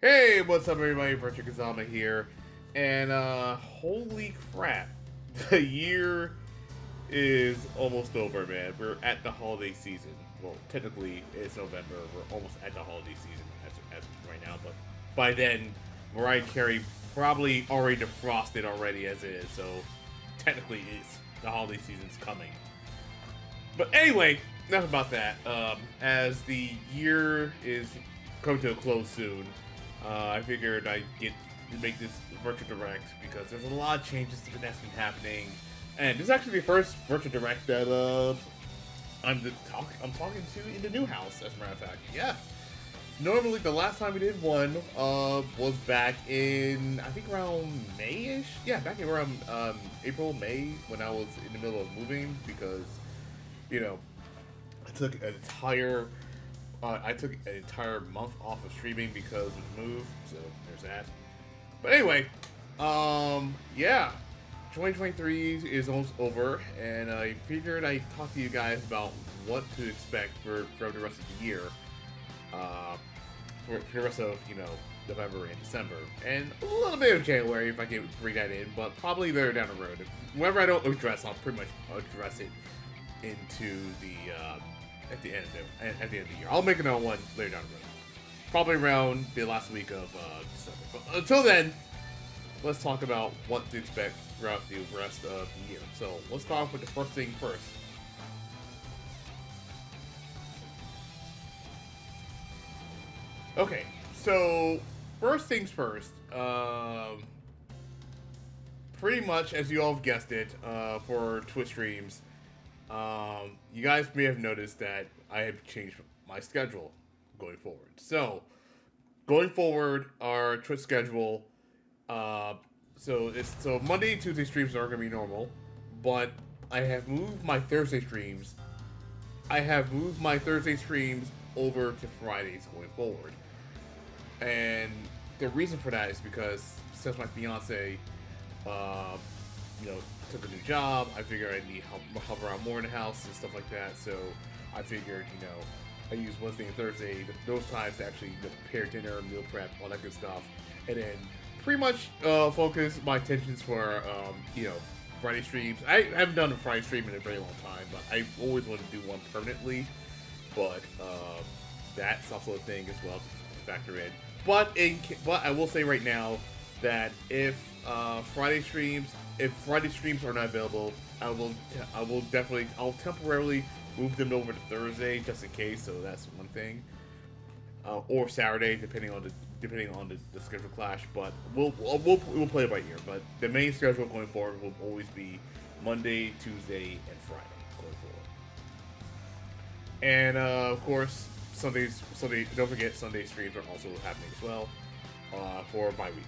Hey, what's up, everybody? Virtua Kazama here, and holy crap, the year is almost over, man. We're at the holiday season. Well, technically, it's November. We're almost at the holiday season as of right now, but by then, Mariah Carey probably already defrosted already as it is. So technically, it's the holiday season's coming. But anyway, enough about that. As the year is coming to a close soon, I figured I'd get to make this virtual direct because there's a lot of changes that's been happening, and this is actually the first virtual direct that I'm talking to in the new house. As a matter of fact, yeah. Normally, the last time we did one was back in I think around May-ish. Yeah, back in around April, May when I was in the middle of moving because you know I took an entire month off of streaming because of the move, so there's that. But anyway, yeah, 2023 is almost over, and I figured I'd talk to you guys about what to expect for the rest of the year, uh, for the rest of November and December, and a little bit of January if I can bring that in, but probably later down the road. Whenever I don't address, I'll pretty much address it into the at the end of the year. I'll make another one later down the road, probably around the last week of December. But until then, let's talk about what to expect throughout the rest of the year. So let's start off with the first thing first. Okay, so first things first. Pretty much as you all have guessed it, for Twitch streams, you guys may have noticed that I have changed my schedule going forward. So, going forward, our Twitch schedule, uh, so Monday and Tuesday streams are going to be normal, but I have moved my Thursday streams. I have moved my Thursday streams over to Fridays going forward, and the reason for that is because since my fiance, uh, you know, took a new job. I figured I need help around more in the house and stuff like that. So I figured, I use Wednesday and Thursday, those times to actually prepare dinner, meal prep, all that good stuff. And then pretty much focus my attentions for, Friday streams. I haven't done a Friday stream in a very long time, but I always want to do one permanently. But that's also a thing as well to factor in. But I will say right now that if Friday streams are not available, I'll temporarily move them over to Thursday just in case. So that's one thing, or Saturday depending on the schedule clash. But we'll play it by ear. But the main schedule going forward will always be Monday, Tuesday, and Friday going forward. And of course, Sunday. Don't forget Sunday streams are also happening as well, for bi-weeklies.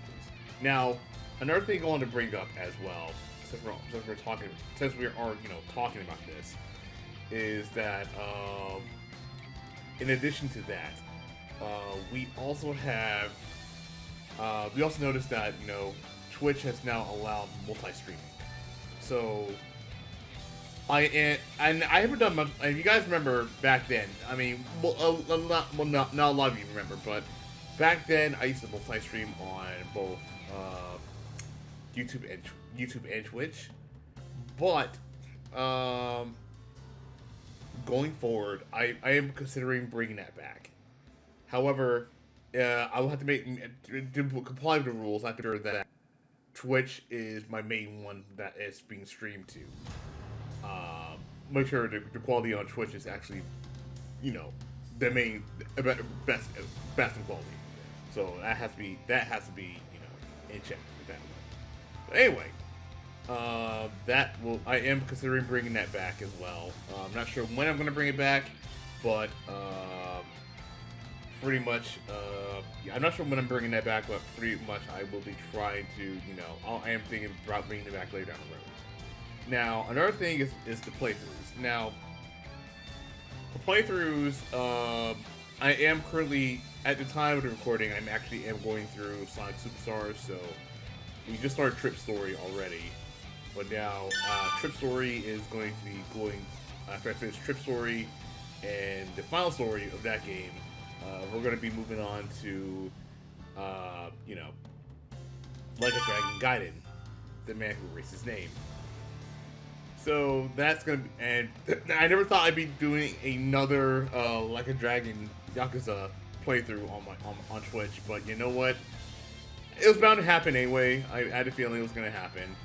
Now, another thing I want to bring up as well, since we are talking about this, is that in addition to that, we also noticed that Twitch has now allowed multi-streaming. So and I haven't done much. If you guys remember back then, I mean, not a lot of you remember, but back then I used to multi-stream on both YouTube and Twitch. But going forward, I am considering bringing that back. However, I will have to to comply with the rules. I have to ensure that Twitch is my main one that is being streamed to. Make sure the quality on Twitch is actually, the main best in quality. So that has to be in check with that one. But anyway, I am considering bringing that back as well. I'm not sure when I'm going to bring it back, but pretty much, yeah, I'm not sure when I'm bringing that back, but pretty much I will be trying to, I am thinking about bringing it back later down the road. Now, another thing is the playthroughs. Now, for playthroughs, I am currently, at the time of the recording, am going through Sonic Superstars, so we just started Trip Story already. But now, Trip Story is going to be going, after I finish Trip Story and the final story of that game, we're going to be moving on to you know, like a Dragon Gaiden, the man who erased his name. So that's gonna be, and I never thought I'd be doing another like a Dragon Yakuza playthrough on Twitch, but you know what? It was bound to happen anyway. I had a feeling it was gonna happen,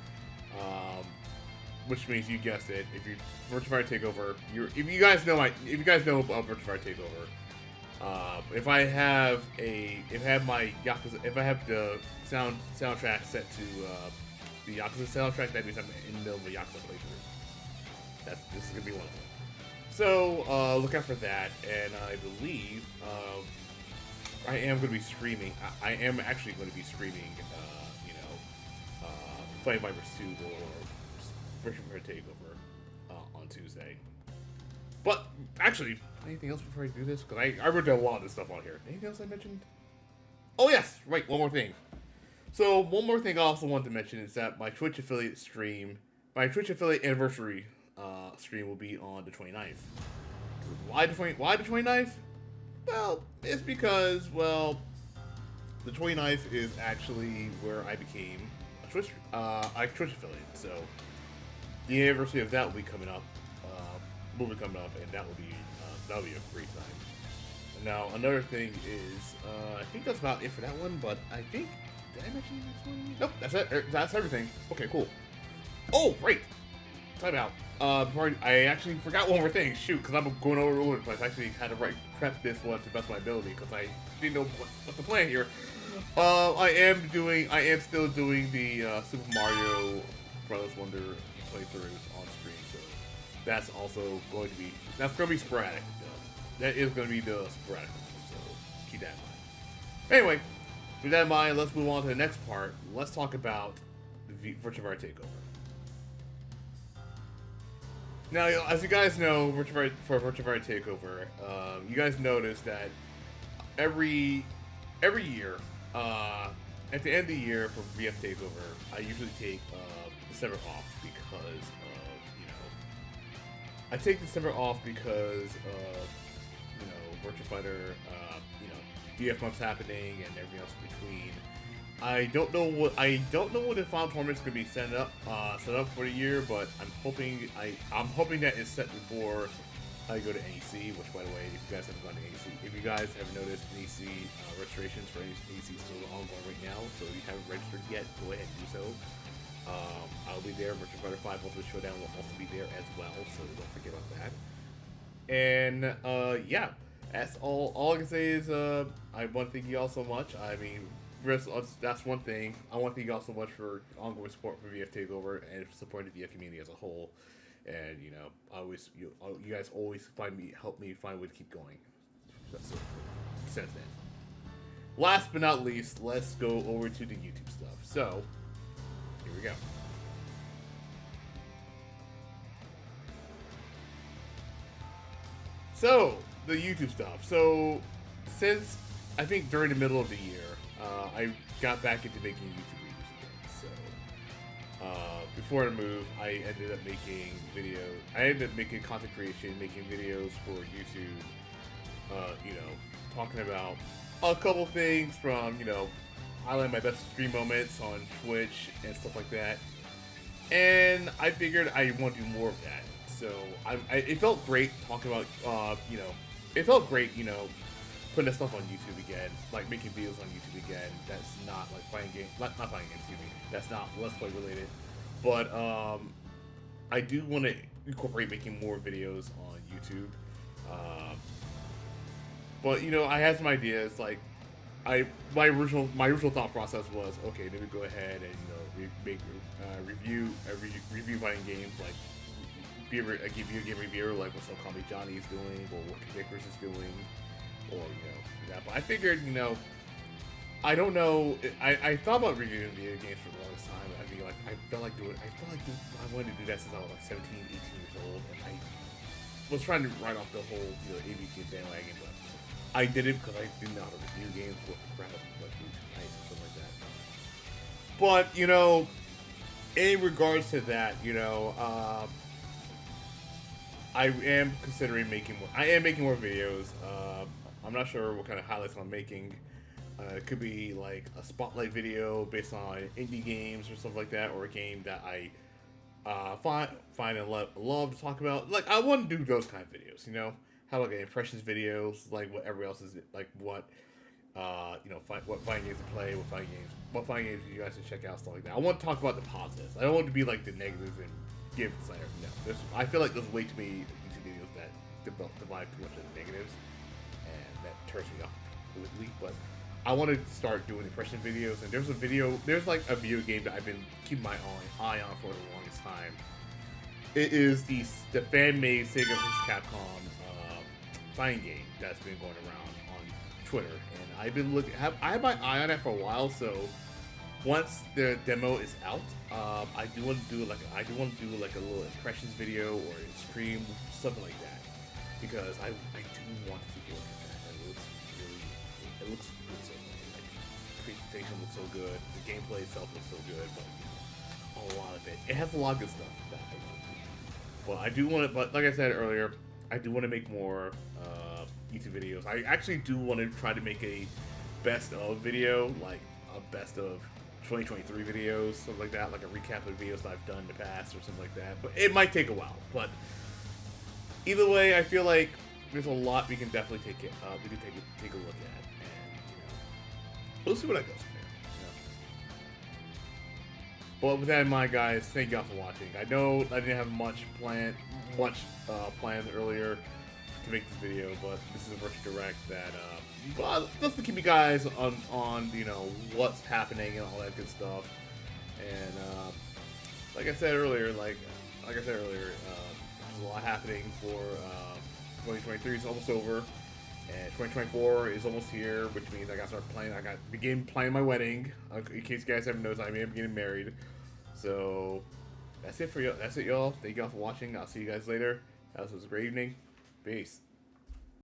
which means you guessed it. If you Virtua Fire Takeover, if you guys know about Virtua Fire Takeover, if I have my Yakuza, if I have the soundtrack set to the Yakuza soundtrack, that means I'm in the middle of a Yakuza playthrough. This is gonna be one of them. So look out for that, and I believe I am going to be streaming. I am actually going to be streaming, Flame Vipers 2 or Virtua Fire Takeover on Tuesday. But actually, anything else before I do this? Because I wrote down a lot of this stuff on here. Anything else I mentioned? Oh yes, right. One more thing. So one more thing I also wanted to mention is that my Twitch affiliate anniversary stream will be on the 29th. Why the 29th? Well, it's because, well, the 29th is actually where I became a Twitch affiliate. So the anniversary of that will be coming up. And that'll be a great time. Now another thing is, I think that's about it for that one. But I think, did I mention the next one? Nope, that's it. That's everything. Okay, cool. Oh, great. Time out. Before I actually forgot one more thing. Shoot, because I'm going all over the place. I actually had to prep this one to the best of my ability because I didn't know what the plan here. I am still doing the Super Mario Bros. Wonder playthroughs on stream. So that's also going to be sporadic. That is going to be the sporadic. So keep that in mind. Anyway, with that in mind, let's move on to the next part. Let's talk about the Virtua Fire Takeover. Now, as you guys know, for Virtua Fire Takeover, you guys notice that every year, at the end of the year for VF Takeover, I usually take December off because of, I take December off because of, Virtua Fighter, VF months happening and everything else in between. I don't know what the final tournament's gonna be set up for the year, but I'm hoping that it's set before I go to NEC. Which, by the way, if you guys haven't gone to NEC, if you guys have noticed, NEC registrations for NEC is still ongoing right now. So if you haven't registered yet, go ahead and do so. I'll be there. Virtua Fighter 5 Ultimate Showdown will also be there as well, so don't forget about that. And yeah, that's all. All I can say is I want to thank you all so much. I mean, that's one thing. I want to thank you all so much for ongoing support for VF Takeover and supporting the VF community as a whole. And you guys always help me find a way to keep going. That's so since then. Last but not least, let's go over to the YouTube stuff. So here we go. So the YouTube stuff. So since I think during the middle of the year, I got back into making YouTube videos again. So before the move, I ended up making videos. I ended up making content creation, making videos for YouTube. Talking about a couple things from highlighting my best stream moments on Twitch and stuff like that. And I figured I want to do more of that. So it felt great talking about it felt great putting that stuff on YouTube again, like making videos on YouTube again. That's not like playing games, not playing games. Excuse me. That's not Let's Play related. But I do want to incorporate making more videos on YouTube. But I had some ideas. Like my original thought process was, okay, then we go ahead and review fighting games, like be a video game reviewer, like what Some Call Me Johnny is doing, or what Vickers is doing. Or that. But I figured, I don't know. I thought about reviewing video games for the longest time. I felt like I wanted to do that since I was like 17, 18 years old, and I was trying to write off the whole AVG bandwagon, but I did it because I didn't know how to review games with crap like nice or something like that. But in regards to that, I am considering making more. I am making more videos. I'm not sure what kind of highlights I'm making, It could be like a spotlight video based on indie games or stuff like that, or a game that I find and love to talk about. Like I want to do those kind of videos, you know, have like impressions videos, like what everybody else is like, what what fighting games to play, what fighting games you guys should check out, stuff like that. I want to talk about the positives. I don't want to be like the negatives and give the side. No, I feel like there's way too many YouTube videos that divide too much of the negatives, and that turns me off completely. But I want to start doing impression videos, and there's like a video game that I've been keeping my eye on for the longest time. It is the fan-made Sega vs. Capcom fighting game that's been going around on Twitter, and I've been looking. I have my eye on it for a while. So once the demo is out, I do want to do like a little impressions video or a stream, something like that, because I do want to take a look at that. It looks good so far. Like, the presentation looks so good, the gameplay itself looks so good, but a lot of it has a lot of good stuff that I want to do. Well, I do want to, but like I said earlier, I do want to make more YouTube videos. I actually do want to try to make a best of video, like a best of 2023 videos, something like that, like a recap of videos that I've done in the past or something like that. But it might take a while. But either way, I feel like there's a lot we can definitely take a look at, and we'll see what I goes from there. But with that in mind, guys, thank y'all for watching. I know I didn't have much planned earlier to make this video, but this is a Virtua Direct that just to keep you guys on what's happening and all that good stuff. And like I said earlier, there's a lot happening for 2023 is almost over, and 2024 is almost here, which means I got to start planning. I got to begin planning my wedding. In case you guys haven't noticed, I am getting married. So that's it for y'all. Thank y'all for watching. I'll see you guys later. This was a great evening. Peace.